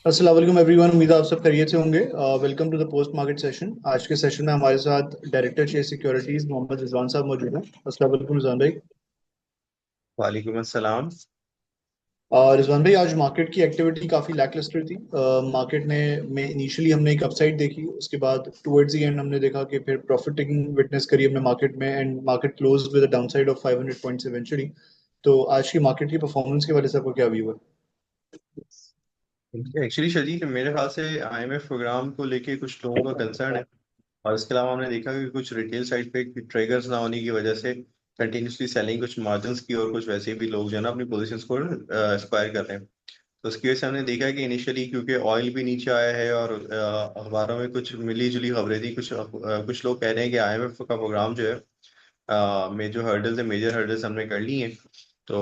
अस्सलाम वालेकुम एवरीवन। उम्मीद है आप सब खैरियत से होंगे। Welcome to the post market session. आज के सेशन में हमारे साथ director share securities Mohammad Rizwan साहब मौजूद हैं। अस्सलाम वालेकुम रिजवान भाई। वालेकुम अस्सलाम। रिजवान भाई, आज मार्केट की एक्टिविटी काफ़ी लैकलस्टर थी। मार्केट ने में इनिशियली हमने एक अपसाइड देखी, उसके बाद टुवर्ड्स द एंड हमने देखा कि फिर प्रॉफिट टेकिंग विटनेस करी हमने मार्केट में, and market close with a downside of 500 points eventually. तो आज की मार्केट की परफॉर्मेंस के बारे में आपको क्या व्यू है? एक्चुअली शजीद, मेरे ख्याल से आईएमएफ प्रोग्राम को लेके कुछ लोगों का कंसर्न है। और इसके अलावा हमने देखा कि कुछ रिटेल साइड पे ट्रिगर्स ना होने की वजह से कंटिन्यूसली सेलिंग कुछ मार्जिन्स की, और कुछ वैसे भी लोग जो है ना अपनी पोजीशंस को एक्सपायर कर रहे हैं। तो उसकी वजह से हमने देखा कि इनिशियली क्योंकि ऑयल भी नीचे आया है, और अखबारों में कुछ मिली जुली खबरें थी, कुछ लोग कह रहे हैं कि आईएमएफ का प्रोग्राम जो है में जो हर्डल्स है, मेजर हर्डल्स हमने कर ली हैं। तो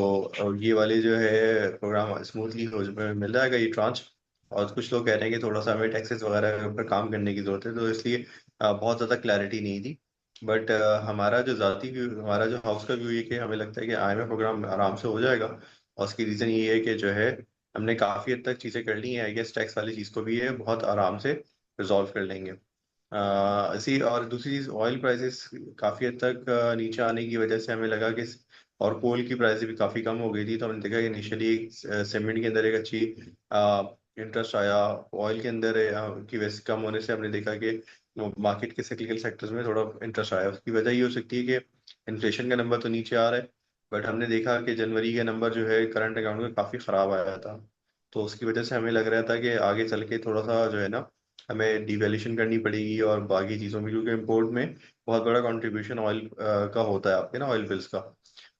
ये वाले जो है प्रोग्राम स्मूथली हो मिल जाएगा ये ट्रांच। और कुछ लोग कह रहे हैं कि थोड़ा सा हमें टैक्सेस वगैरह के ऊपर काम करने की जरूरत है, तो इसलिए बहुत ज़्यादा क्लैरिटी नहीं थी। बट हमारा जो ज़ाती व्यू, हमारा जो हाउस का व्यू, ये कि हमें लगता है कि आईएमएफ प्रोग्राम आराम से हो जाएगा। और उसकी रीज़न ये है कि जो है हमने काफ़ी हद तक चीज़ें कर ली हैं। आई गेस टैक्स वाली चीज़ को भी ये बहुत आराम से रिजॉल्व कर लेंगे। इसी और दूसरी चीज, ऑयल प्राइसेस काफी हद तक नीचे आने की वजह से हमें लगा कि और कोल की प्राइस भी काफी कम हो गई थी, तो हमने देखा कि इनिशियली सीमेंट के अंदर एक अच्छी इंटरेस्ट आया। ऑयल के अंदर की वैसे कम होने से हमने देखा कि मार्केट के साइक्लिकल सेक्टर्स में थोड़ा इंटरेस्ट आया। उसकी वजह ये हो सकती है कि इन्फ्लेशन का नंबर तो नीचे आ रहा है, बट हमने देखा कि जनवरी का नंबर जो है करंट अकाउंट में काफी खराब आया था। तो उसकी वजह से हमें लग रहा था कि आगे चल के थोड़ा सा जो है ना हमें डिवैल्यूएशन करनी पड़ेगी, और बाकी चीज़ों में, क्योंकि इम्पोर्ट में बहुत बड़ा कंट्रीब्यूशन ऑयल का होता है आपके ना, ऑयल बिल्स का।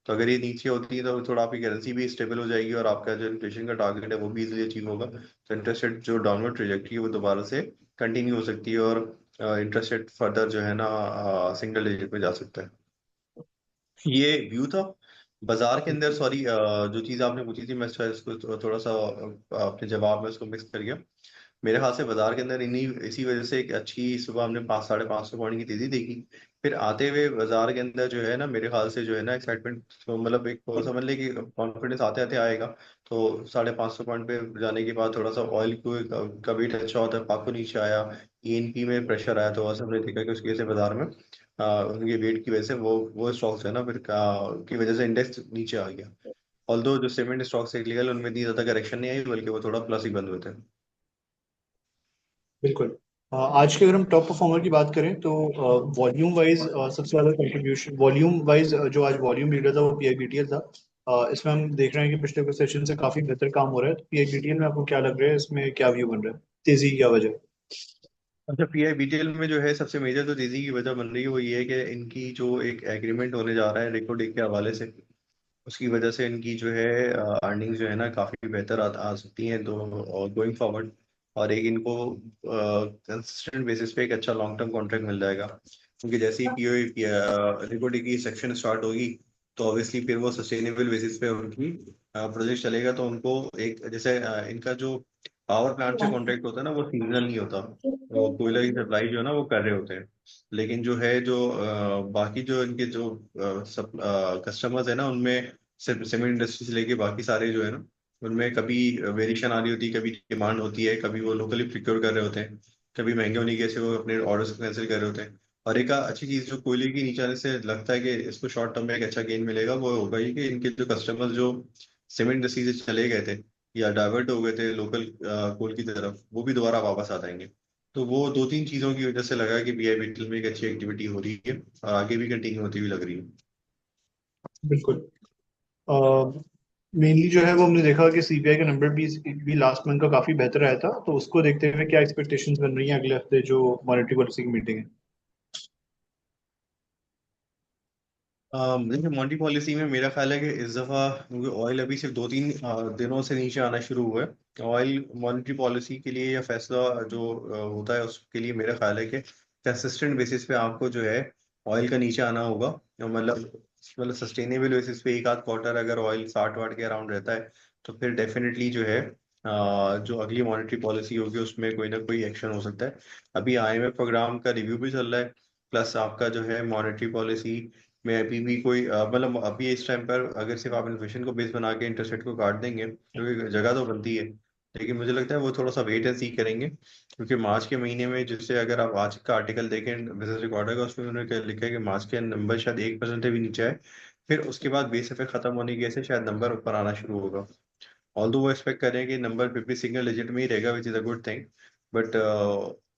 तो अगर ये नीचे होती है तो थोड़ा आपकी करेंसी भी स्टेबल हो जाएगी, और आपका जो इन्फ्लेशन का टारगेट है वो भी इजीली अचीव होगा। तो इंटरेस्ट रेट जो डाउनवर्ड ट्रेजेक्टरी है वो दोबारा से कंटिन्यू हो सकती है, और इंटरेस्ट रेट फर्दर जो है ना सिंगल डिजिट में जा सकता है। ये व्यू था बाजार के अंदर। सॉरी, जो चीज़ आपने पूछी थी मैं शायद इसको थोड़ा सा अपने जवाब में उसको मिक्स कर गया। मेरे ख्याल से बाजार के अंदर इन्हीं इसी वजह से एक अच्छी सुबह हमने 500 साढ़े 500 पॉइंट की तेजी देखी। फिर आते हुए बाजार के अंदर जो है ना, मेरे ख्याल से जो है ना एक्साइटमेंट, तो मतलब एक वो समझ ले कि कॉन्फिडेंस आते आते आएगा। तो 550 पॉइंट पे जाने के बाद थोड़ा सा ऑयल को का वेट अच्छा होता है, पाको नीचे आया। ईएनपी में प्रेशर आया, तो वैसे हमने देखा कि उसकी वजह से बाजार में उनके वेट की वजह से वो स्टॉक्स है ना फिर की वजह से इंडेक्स नीचे आ गया। ऑल्दो जो सीमेंट स्टॉक्स है लीगल, उनमें इतनी ज्यादा करेक्शन नहीं आई, बल्कि वो थोड़ा प्लस ही बंद हुए थे। बिल्कुल। आज के अगर हम टॉप परफॉर्मर की बात करें तो वॉल्यूम वाइज सबसे ज्यादा कंट्रीब्यूशन, वॉल्यूम वाइज जो आज वॉल्यूम लीडर था वो पीआईबीटीएल था। इसमें हम देख रहे हैं कि पिछले कुछ सेशन से काफी बेहतर काम हो रहा है। तो पीआईबीटीएल में आपको क्या लग रहा है, इसमें क्या व्यू बन रहा है, तेजी की क्या वजह है? अच्छा, पीआई बीटीएल में जो है सबसे मेजर जो तेजी की वजह बन रही है वो ये है कि इनकी जो एक एग्रीमेंट होने जा रहा है रेको डे के हवाले से, उसकी वजह से इनकी जो है अर्निंग्स जो है ना काफ़ी बेहतर आ सकती हैं तो गोइंग फॉरवर्ड। और एक इनको कंसिस्टेंट बेसिस पे एक अच्छा लॉन्ग टर्म कॉन्ट्रैक्ट मिल जाएगा, क्योंकि जैसे ही पीओ रेको डे की सेक्शन स्टार्ट होगी, तो ऑब्वियसली फिर वो सस्टेनेबल बेसिस पे उनकी प्रोजेक्ट चलेगा। तो उनको एक जैसे इनका जो पावर प्लांट से कॉन्ट्रैक्ट होता है ना, वो सीजनल नहीं होता। वो कोयला की सप्लाई जो है ना वो कर रहे होते हैं। लेकिन जो है जो बाकी जो इनके जो सब कस्टमर्स है ना, उनमें सिर्फ सीमेंट इंडस्ट्री से लेके बाकी सारे जो है ना, उनमें कभी वेरिएशन आ रही होती है, कभी डिमांड होती है, कभी वो लोकली प्रिक्योर कर रहे होते हैं, कभी महंगे होने की वजह से वो अपने ऑर्डर्स कैंसिल कर रहे होते हैं। और एक अच्छी चीज जो कोयले की नीचे आने से लगता है कि इसको शॉर्ट टर्म में एक अच्छा गेन मिलेगा, वो होगा ये कि इनके जो कस्टमर्स जो सीमेंट इंडस्ट्री से चले गए थे या डाइवर्ट हो गए थे लोकल कोल की तरफ, वो भी दोबारा वापस आ जाएंगे। तो वो दो तीन चीजों की वजह से लगा कि बीआईबीटीएल में एक अच्छी एक्टिविटी हो रही है, और आगे भी कंटिन्यू होती हुई लग रही है। बिल्कुल। मेनली जो है वो हमने देखा कि सीबीआई का नंबर भी लास्ट मंथ का काफी बेहतर आया था। तो उसको देखते हुए क्या एक्सपेक्टेशंस बन रही हैं अगले हफ्ते जो मॉनेटरी पॉलिसी की मीटिंग है? देखिए, मॉनेटरी पॉलिसी में मेरा ख्याल है कि इस दफ़ा, क्योंकि ऑयल अभी सिर्फ 2-3 दिनों से नीचे आना शुरू हुआ है, ऑयल मॉनेटरी पॉलिसी के लिए या फैसला जो होता है उसके लिए मेरा ख्याल है कि कंसिस्टेंट बेसिस पे आपको जो है ऑयल का नीचे आना होगा। मतलब सस्टेनेबल बेसिस पे एक आध क्वार्टर अगर ऑयल 60 वाट के अराउंड रहता है, तो फिर डेफिनेटली जो है जो अगली मॉनेटरी पॉलिसी होगी उसमें कोई ना कोई एक्शन हो सकता है। अभी आईएमएफ प्रोग्राम का रिव्यू भी चल रहा है, प्लस आपका जो है मॉनेटरी पॉलिसी में अभी भी कोई मतलब अभी इस टाइम पर अगर सिर्फ आप इन्फ्लेशन को बेस बना के इंटरेस्ट रेट को काट देंगे, क्योंकि जगह तो बनती है, लेकिन मुझे लगता है वो थोड़ा सा वेट एंड सी करेंगे, क्योंकि मार्च के महीने में, जिससे अगर आप आज का आर्टिकल देखें बिजनेस रिकॉर्डर का, उसमें उन्होंने क्या लिखा है कि मार्च के नंबर शायद 1% भी नीचे आए, फिर उसके बाद बेस इफेक्ट खत्म होने की वजह से शायद नंबर ऊपर आना शुरू होगा। ऑल्दो वो एक्सपेक्ट कर रहे हैं कि नंबर फिर भी सिंगल डिजिट में ही रहेगा, which is a good thing. But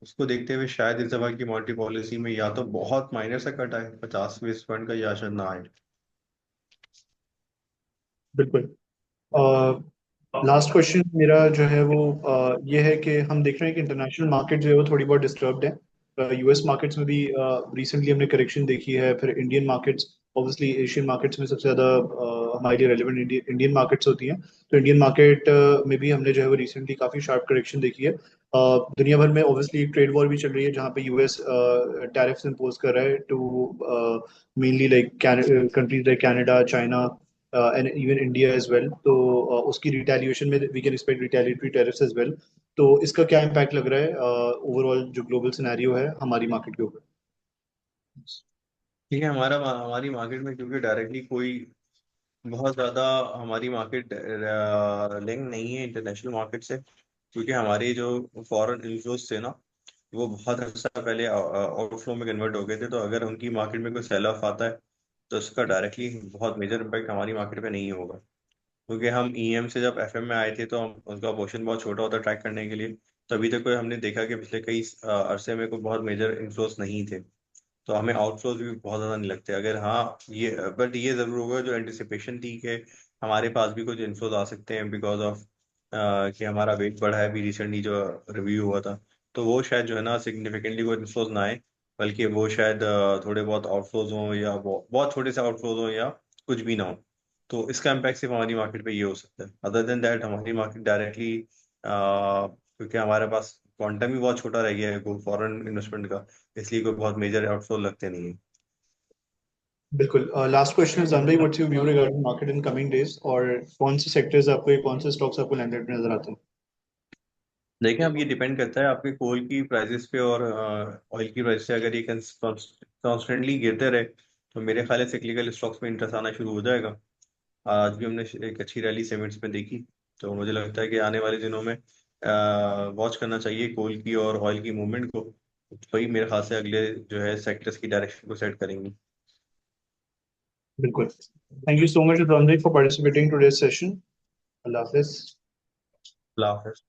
उसको देखते हुए शायद इस दफा की मॉनेटरी पॉलिसी में या तो बहुत माइनर सा कट आए 50 बेस पॉइंट का, या शायद ना आए। बिल्कुल। लास्ट क्वेश्चन मेरा जो है वो ये है कि हम देख रहे हैं कि इंटरनेशनल मार्केट जो है वो थोड़ी बहुत डिस्टर्ब्ड है। यूएस मार्केट्स में भी रिसेंटली हमने करेक्शन देखी है। फिर Indian markets, obviously Asian markets में सबसे ज़्यादा हमारे लिए रेलिवेंट इंडियन मार्केट्स होती हैं। तो इंडियन मार्केट में भी हमने जो है वो रिसेंटली काफ़ी शार्प करेक्शन देखी है। दुनिया भर में ऑब्वियसली ट्रेड वॉर भी चल रही है, जहाँ पे यूएस टैरिफ्स इम्पोज कर रहा है to mainly like countries like Canada, China and even India as well. तो उसकी रिटेलिएशन में we can expect retaliatory tariffs as well. तो इसका क्या इम्पैक्ट लग रहा है ओवरऑल जो ग्लोबल सिनेरियो है हमारी मार्केट के ऊपर? ठीक है, हमारी मार्केट में क्योंकि डायरेक्टली कोई बहुत ज्यादा हमारी मार्केट लिंक नहीं है इंटरनेशनल मार्केट से, क्योंकि हमारे जो फॉरेन इन्फ्लोज थे ना, वो बहुत अर्सा पहले आउटफ्लो में कन्वर्ट हो गए थे। तो अगर उनकी मार्केट में कोई सेल ऑफ आता है तो उसका डायरेक्टली बहुत मेजर इम्पैक्ट हमारी मार्केट पे नहीं होगा, क्योंकि हम ईएम से जब एफएम में आए थे तो हम उनका पोर्शन बहुत छोटा होता ट्रैक करने के लिए। तभी तक कोई हमने देखा कि पिछले कई अरसे में कोई बहुत मेजर इन्फ्लोज नहीं थे, तो हमें आउटफ्लोज भी बहुत ज्यादा नहीं लगते। अगर हाँ ये, बट ये जरूर होगा जो एंटिसिपेशन थी कि हमारे पास भी कुछ इन्फ्लोज आ सकते हैं बिकॉज ऑफ कि हमारा वेट बढ़ा है, अभी रिसेंटली जो रिव्यू हुआ था, तो वो शायद जो है ना सिग्निफिकेंटली कोई इन्फ्लोज ना आए, बल्कि वो शायद थोड़े बहुत आउटफ्लोज हों, या बहुत छोटे से आउटफ्लोज हों, या कुछ भी ना हो। तो इसका इम्पैक्ट सिर्फ हमारी मार्केट पे ये हो सकता है। अदर देन दैट हमारी मार्केट डायरेक्टली, क्योंकि हमारे पास क्वांटम भी बहुत छोटा रह गया है फॉरेन इन्वेस्टमेंट का, इसलिए कोई बहुत मेजर आउटफ्लो लगते नहीं है। बिल्कुल। Last question is Janvi, what's your view regarding market in coming days? और कौन से सेक्टर्स आपको, कौन से स्टॉक्स आपको लैंडेड नजर आते हैं? देखिए, अब ये डिपेंड करता है आपके कोल की प्राइसेस पे और ऑयल की प्राइस से। अगर ये कॉन्स्टेंटली गिरते रहे तो मेरे ख्याल से सिक्लिकल स्टॉक्स में इंटरेस्ट आना शुरू हो जाएगा। आज भी हमने एक अच्छी रैली सीमेंट्स में देखी, तो मुझे लगता है कि आने वाले दिनों में वॉच करना चाहिए कोल की और ऑयल की मूवमेंट को। वही मेरे ख्याल से अगले जो है सेक्टर्स की डायरेक्शन को सेट करेंगी। बिल्कुल। Thank you so much Janvi for participating today session. अल्लाह हाफिज। अल्लाह हाफ़िज़।